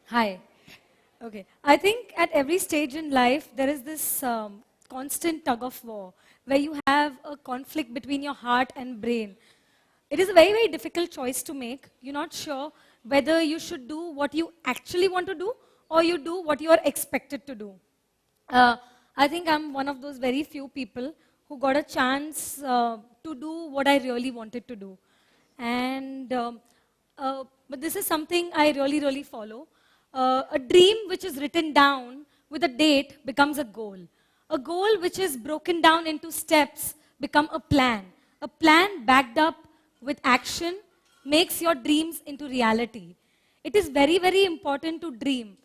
Hi. Okay. I think at every stage in life, there is this constant tug of war where you have a conflict between your heart and brain. It is a very, very difficult choice to make. You're not sure whether you should do what you actually want to do or you do what you are expected to do. Uh, I think I'm one of those very few people who got a chance to do what I really wanted to do. And but this is something I really, really follow. A dream which is written down with a date becomes a goal. A goal which is broken down into steps become a plan. A plan backed up with action makes your dreams into reality. It is very, very important to dream.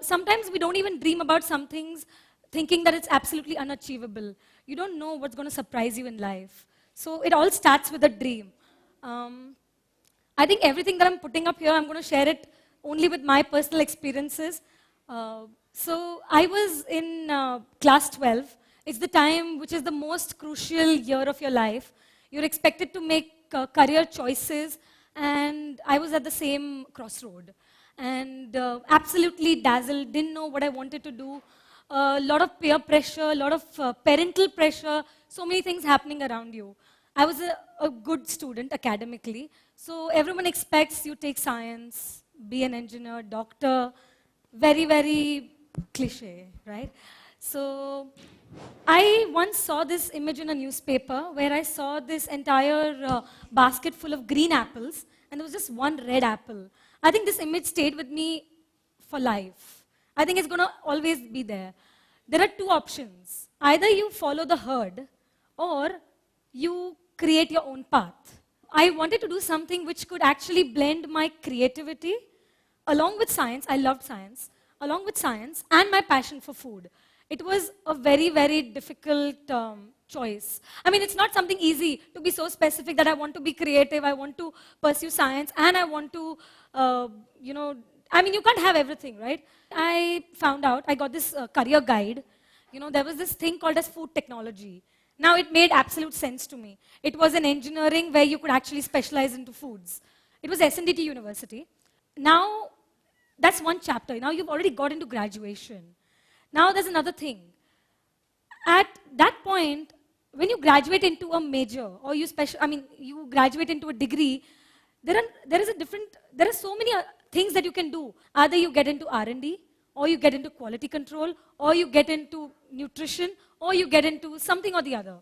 Sometimes we don't even dream about some things thinking that it's absolutely unachievable. You don't know what's going to surprise you in life. So it all starts with a dream. I think everything that I'm putting up here, I'm going to share it only with my personal experiences. So I was in class 12. It's the time which is the most crucial year of your life. You're expected to make career choices, and I was at the same crossroad. And absolutely dazzled, didn't know what I wanted to do. A lot of peer pressure, a lot of parental pressure, so many things happening around you. I was a good student academically, so everyone expects you take science, be an engineer, doctor, very, very cliche, right? So I once saw this image in a newspaper where I saw this entire basket full of green apples, and there was just one red apple. I think this image stayed with me for life. I think it's going to always be there. There are two options. Either you follow the herd, or you create your own path. I wanted to do something which could actually blend my creativity along with science. I loved science. Along with science and my passion for food. It was a very, very difficult choice. I mean, it's not something easy to be so specific that I want to be creative, I want to pursue science, and I want to, I mean, you can't have everything, right? I found out, I got this career guide. There was this thing called as food technology. Now, it made absolute sense to me. It was an engineering where you could actually specialize into foods. It was S.N.D.T. University. Now, that's one chapter. Now, you've already got into graduation. Now, there's another thing. At that point, when you graduate into a major, or you graduate into a degree, there are so many things that you can do. Either you get into R&D, or you get into quality control, or you get into nutrition, or you get into something or the other.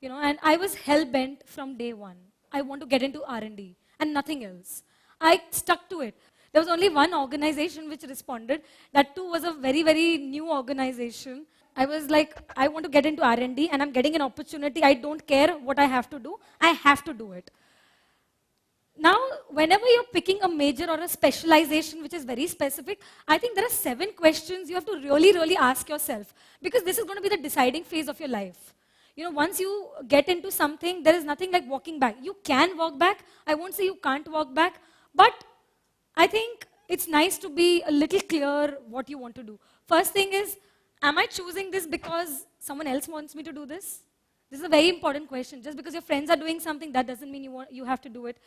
And I was hell-bent from day one. I want to get into R&D and nothing else. I stuck to it. There was only one organization which responded. That too was a very, very new organization. I was like, I want to get into R&D and I'm getting an opportunity. I don't care what I have to do. I have to do it. Now, whenever you're picking a major or a specialization which is very specific, I think there are 7 questions you have to really, really ask yourself, because this is going to be the deciding phase of your life. Once you get into something, there is nothing like walking back. You can walk back. I won't say you can't walk back, but I think it's nice to be a little clear what you want to do. First thing is, am I choosing this because someone else wants me to do this? This is a very important question. Just because your friends are doing something, that doesn't mean you have to do it.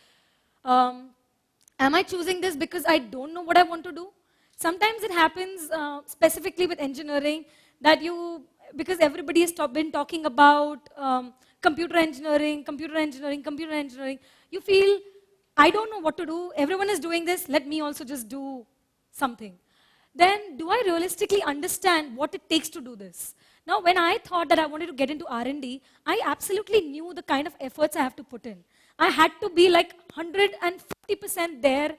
Am I choosing this because I don't know what I want to do? Sometimes it happens, specifically with engineering, that because everybody has been talking about computer engineering, you feel, I don't know what to do. Everyone is doing this. Let me also just do something. Then, do I realistically understand what it takes to do this? Now, when I thought that I wanted to get into R&D, I absolutely knew the kind of efforts I have to put in. I had to be like 150% there,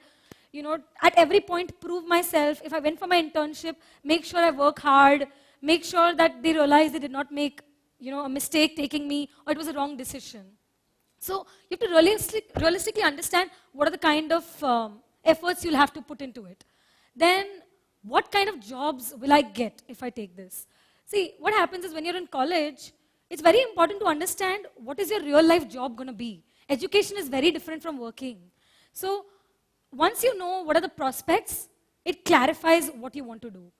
at every point prove myself. If I went for my internship, make sure I work hard, make sure that they realize they did not make, a mistake taking me, or it was a wrong decision. So you have to realistically understand what are the kind of efforts you'll have to put into it. Then, what kind of jobs will I get if I take this? See, what happens is when you're in college, it's very important to understand what is your real life job going to be. Education is very different from working. So once you know what are the prospects, it clarifies what you want to do.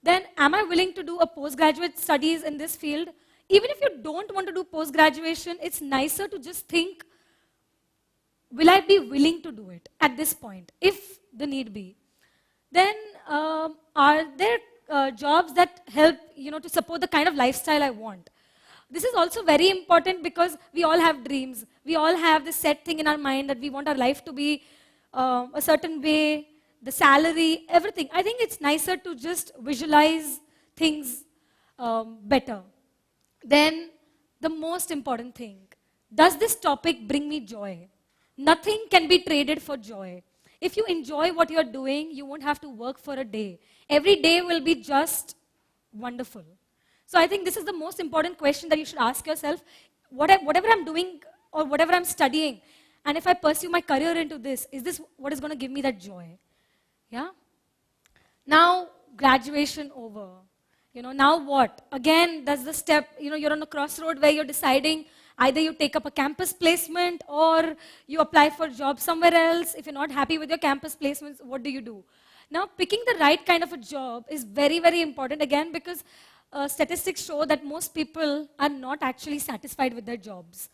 Then, am I willing to do a postgraduate studies in this field? Even if you don't want to do post-graduation, it's nicer to just think, will I be willing to do it at this point, if the need be? Then are there jobs that help, to support the kind of lifestyle I want? This is also very important because we all have dreams. We all have this set thing in our mind that we want our life to be a certain way, the salary, everything. I think it's nicer to just visualize things better. Then the most important thing, does this topic bring me joy? Nothing can be traded for joy. If you enjoy what you're doing, you won't have to work for a day. Every day will be just wonderful. So I think this is the most important question that you should ask yourself. Whatever I'm doing or whatever I'm studying, and if I pursue my career into this, is this what is going to give me that joy? Yeah? Now, graduation over. Now what? Again, that's the step, you're on a crossroad where you're deciding either you take up a campus placement or you apply for a job somewhere else. If you're not happy with your campus placements, what do you do? Now, picking the right kind of a job is very, very important again because statistics show that most people are not actually satisfied with their jobs.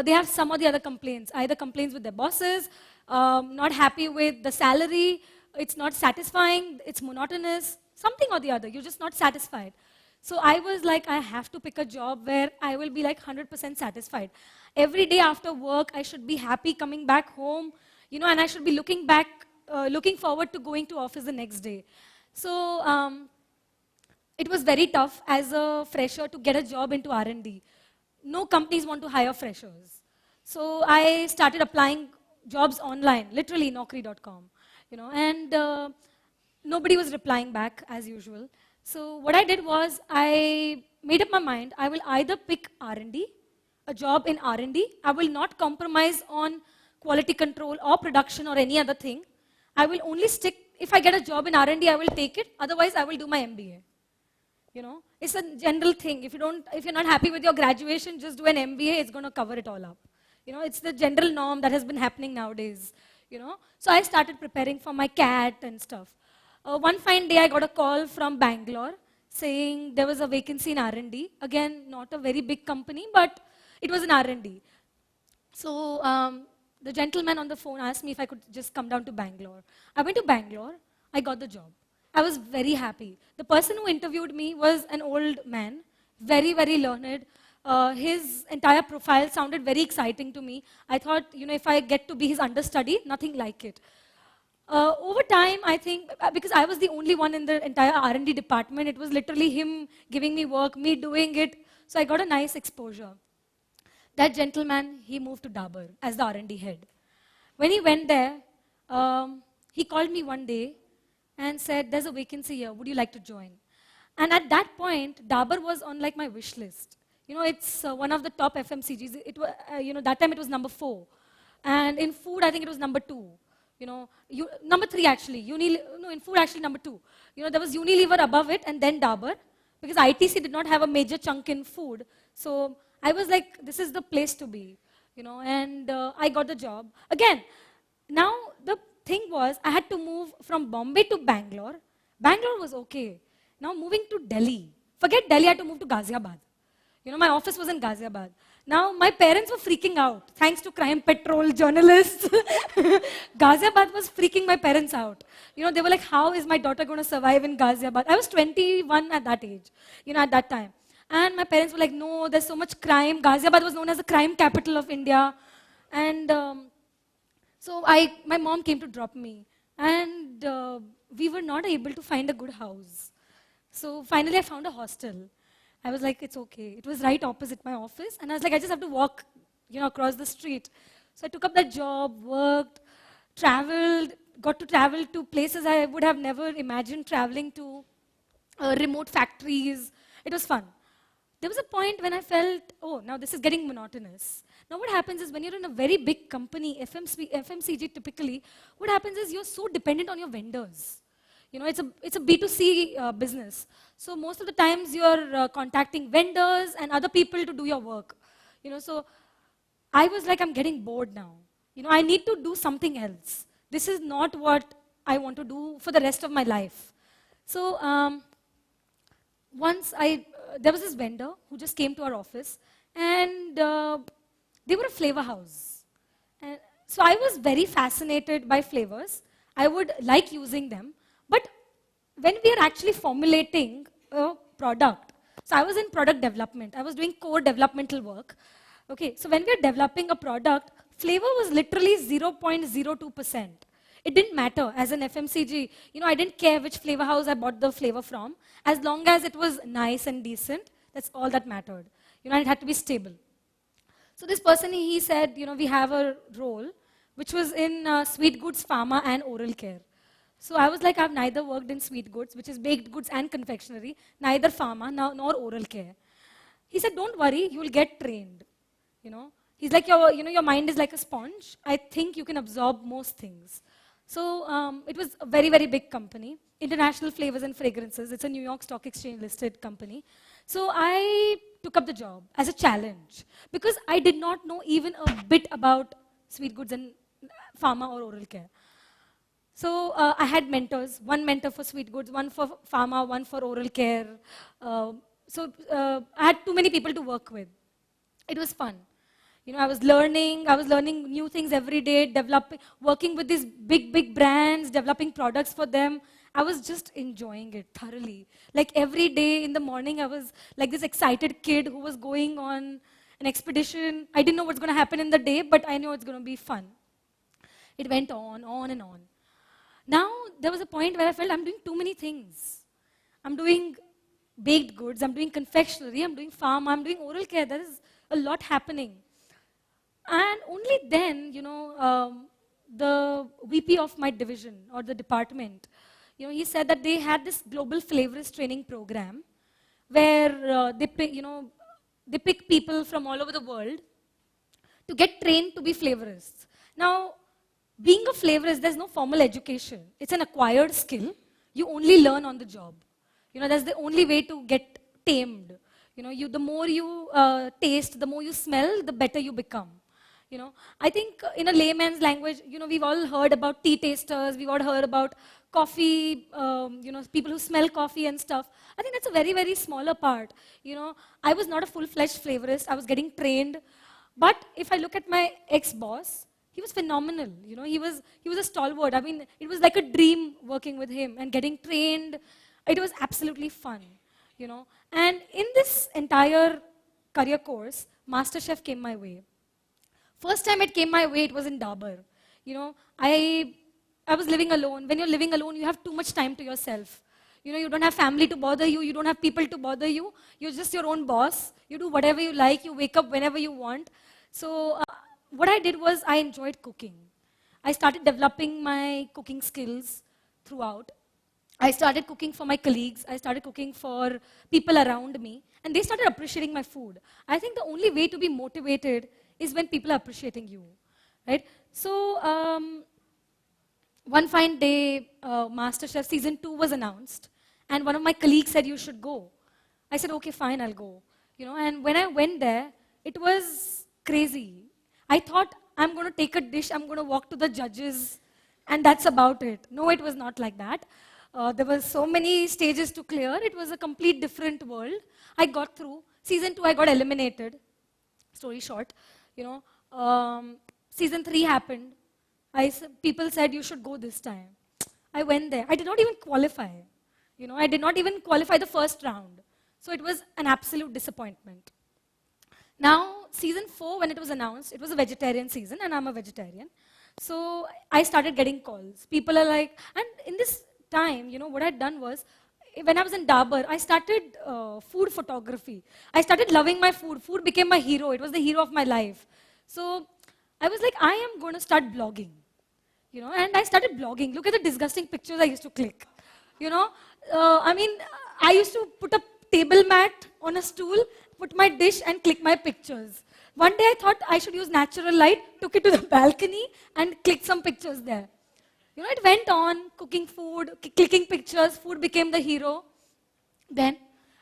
They have some or the other complaints, either complaints with their bosses, not happy with the salary, it's not satisfying, it's monotonous, something or the other, you're just not satisfied. So I was like, I have to pick a job where I will be like 100% satisfied. Every day after work, I should be happy coming back home, and I should be looking forward to going to office the next day. So it was very tough as a fresher to get a job into R&D. No companies want to hire freshers. So I started applying jobs online, literally naukri.com, and nobody was replying back as usual. So what I did was I made up my mind, I will either pick R&D, a job in R&D. I will not compromise on quality control or production or any other thing. I will only stick, if I get a job in R&D, I will take it. Otherwise, I will do my MBA. It's a general thing. If you're not happy with your graduation, just do an MBA. It's going to cover it all up. It's the general norm that has been happening nowadays. So I started preparing for my CAT and stuff. One fine day, I got a call from Bangalore saying there was a vacancy in R&D. Again, not a very big company, but it was in R&D. So the gentleman on the phone asked me if I could just come down to Bangalore. I went to Bangalore. I got the job. I was very happy. The person who interviewed me was an old man, very, very learned. His entire profile sounded very exciting to me. I thought, if I get to be his understudy, nothing like it. Over time, I think, because I was the only one in the entire R&D department, it was literally him giving me work, me doing it. So I got a nice exposure. That gentleman, he moved to Dabur as the R&D head. When he went there, he called me one day and said, there's a vacancy here, would you like to join? And at that point, Dabur was on like my wish list. It's one of the top FMCGs. It was, that time it was number 4. And in food, I think it was number 2. Number 3 actually. In food actually number 2. There was Unilever above it and then Dabur, because ITC did not have a major chunk in food. So I was like, this is the place to be, and I got the job. Again, now the thing was, I had to move from Bombay to Bangalore. Bangalore was okay. Now moving to Delhi. Forget Delhi, I had to move to Ghaziabad. My office was in Ghaziabad. Now, my parents were freaking out. Thanks to crime patrol journalists, Ghaziabad was freaking my parents out. They were like, how is my daughter going to survive in Ghaziabad? I was 21 at that age, at that time. And my parents were like, no, there's so much crime. Ghaziabad was known as the crime capital of India. And so my mom came to drop me. And we were not able to find a good house. So finally, I found a hostel. I was like, it's okay. It was right opposite my office. And I was like, I just have to walk, across the street. So I took up that job, worked, traveled, got to travel to places I would have never imagined traveling to, remote factories. It was fun. There was a point when I felt, oh, now this is getting monotonous. Now what happens is when you're in a very big company, FMCG typically, what happens is you're so dependent on your vendors. It's a B2C business. So most of the times you're contacting vendors and other people to do your work. So I was like, I'm getting bored now. I need to do something else. This is not what I want to do for the rest of my life. So once there was this vendor who just came to our office and they were a flavor house. And So I was very fascinated by flavors. I would like using them. But when we are actually formulating a product, so I was in product development. I was doing core developmental work. Okay, so when we are developing a product, flavor was literally 0.02%. It didn't matter as an FMCG. I didn't care which flavor house I bought the flavor from. As long as it was nice and decent, that's all that mattered. It had to be stable. So this person, he said, we have a role which was in sweet goods, pharma, and oral care. So I was like, I've neither worked in sweet goods, which is baked goods and confectionery, neither pharma nor oral care. He said, don't worry, you will get trained. He's like, your mind is like a sponge. I think you can absorb most things. So it was a very, very big company, International Flavours and Fragrances. It's a New York Stock Exchange listed company. So I took up the job as a challenge because I did not know even a bit about sweet goods and pharma or oral care. So I had mentors, one mentor for sweet goods, one for pharma, one for oral care. So I had too many people to work with. It was fun. I was learning new things every day, working with these big, big brands, developing products for them. I was just enjoying it thoroughly. Like every day in the morning, I was like this excited kid who was going on an expedition. I didn't know what's going to happen in the day, but I knew it's going to be fun. It went on and on. Now, there was a point where I felt I'm doing too many things. I'm doing baked goods, I'm doing confectionery, I'm doing pharma, I'm doing oral care. There is a lot happening. And only then, the VP of my division or the department, he said that they had this global flavorist training program where they pick people from all over the world to get trained to be flavorists. Now, being a flavorist, there's no formal education. It's an acquired skill. You only learn on the job. That's the only way to get tamed. The more you taste, the more you smell, the better you become. I think in a layman's language, we've all heard about tea tasters, we've all heard about coffee, people who smell coffee and stuff. I think that's a very, very smaller part. I was not a full-fledged flavorist. I was getting trained. But if I look at my ex-boss, he was phenomenal. He was a stalwart. I mean, it was like a dream working with him and getting trained. It was absolutely fun. And in this entire career course, MasterChef came my way. First time it came my way, it was in Dabur. I was living alone. When you're living alone, you have too much time to yourself. You don't have family to bother you. You don't have people to bother you. You're just your own boss. You do whatever you like. You wake up whenever you want. So what I did was I enjoyed cooking. I started developing my cooking skills throughout. I started cooking for my colleagues. I started cooking for people around me. And they started appreciating my food. I think the only way to be motivated is when people are appreciating you, right? So one fine day, MasterChef Season 2 was announced, and one of my colleagues said, you should go. I said, okay, fine, I'll go. And when I went there, it was crazy. I thought, I'm going to take a dish, I'm going to walk to the judges, and that's about it. No, it was not like that. There were so many stages to clear. It was a complete different world. I got through. Season 2, I got eliminated. Story short. Season 3 happened. People said you should go this time. I went there. I did not even qualify. I did not even qualify the first round. So it was an absolute disappointment. Now, season 4, when it was announced, it was a vegetarian season, and I'm a vegetarian. So I started getting calls. People are like, and in this time, what I'd done was, when I was in Dabur, I started food photography. I started loving my food. Food became my hero. It was the hero of my life. So I was like, I am going to start blogging. And I started blogging. Look at the disgusting pictures I used to click. I used to put a table mat on a stool, put my dish and click my pictures. One day I thought I should use natural light, took it to the balcony and clicked some pictures there. It went on, cooking food, clicking pictures, food became the hero. Then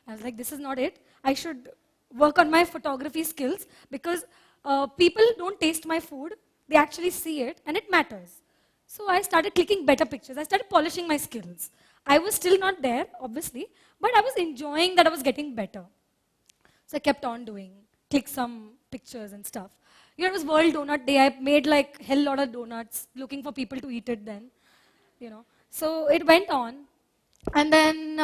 I was like, this is not it. I should work on my photography skills because people don't taste my food. They actually see it and it matters. So I started clicking better pictures. I started polishing my skills. I was still not there, obviously, but I was enjoying that I was getting better. So I kept on doing, click some pictures and stuff. It was World Donut Day. I made like hell lot of donuts, looking for people to eat it then. So it went on. And then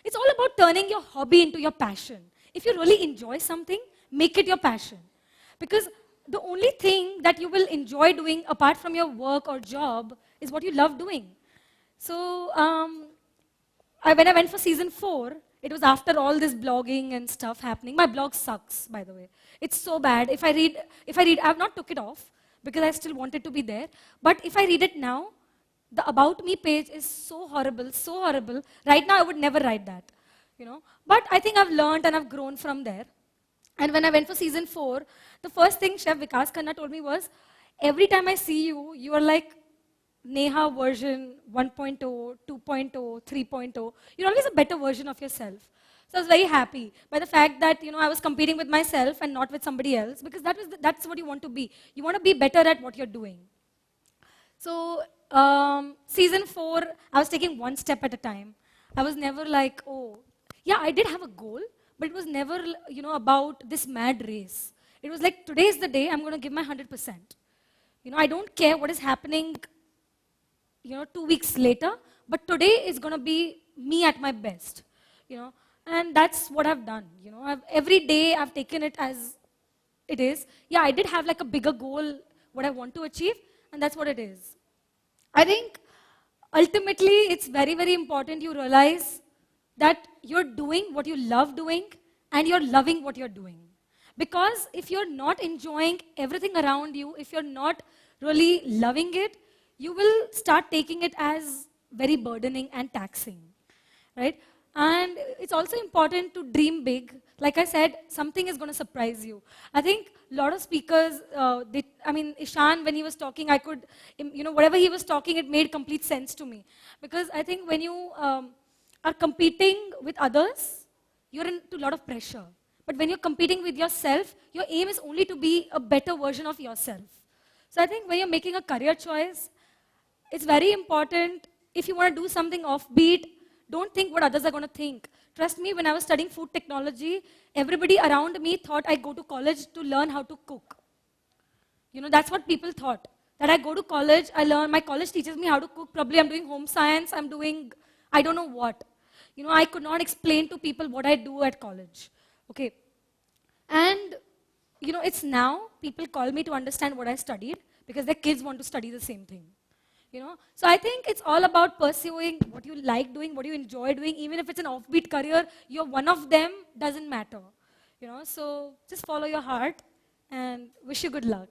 it's all about turning your hobby into your passion. If you really enjoy something, make it your passion. Because the only thing that you will enjoy doing apart from your work or job is what you love doing. So when I went for season 4, it was after all this blogging and stuff happening. My blog sucks, by the way. It's so bad. If I read, I've not took it off because I still want it to be there. But if I read it now, the About Me page is so horrible, so horrible. Right now, I would never write that, But I think I've learned and I've grown from there. And when I went for season 4, the first thing Chef Vikas Khanna told me was, every time I see you, you are like Neha version 1.0, 2.0, 3.0. You're always a better version of yourself. So I was very happy by the fact that I was competing with myself and not with somebody else, because that's what you want to be. You want to be better at what you're doing. So season 4, I was taking one step at a time. I was never like, oh, yeah, I did have a goal, but it was never about this mad race. It was like, today is the day I'm going to give my 100%. I don't care what is happening 2 weeks later, but today is going to be me at my best, and that's what I've done, every day I've taken it as it is. Yeah, I did have like a bigger goal, what I want to achieve, and that's what it is. I think ultimately it's very, very important you realize that you're doing what you love doing and you're loving what you're doing. Because if you're not enjoying everything around you, if you're not really loving it, you will start taking it as very burdening and taxing, right? And it's also important to dream big. Like I said, something is going to surprise you. I think a lot of speakers, Ishan, when he was talking, I could, whatever he was talking, it made complete sense to me. Because I think when you are competing with others, you're into a lot of pressure. But when you're competing with yourself, your aim is only to be a better version of yourself. So I think when you're making a career choice, it's very important, if you want to do something offbeat, don't think what others are going to think. Trust me, when I was studying food technology, everybody around me thought I go to college to learn how to cook. That's what people thought. That I go to college, I learn, my college teaches me how to cook. Probably I'm doing home science, I'm doing, I don't know what. I could not explain to people what I do at college. Okay. And, it's now people call me to understand what I studied because their kids want to study the same thing. So I think it's all about pursuing what you like doing, what you enjoy doing. Even if it's an offbeat career, you're one of them, doesn't matter. So just follow your heart and wish you good luck.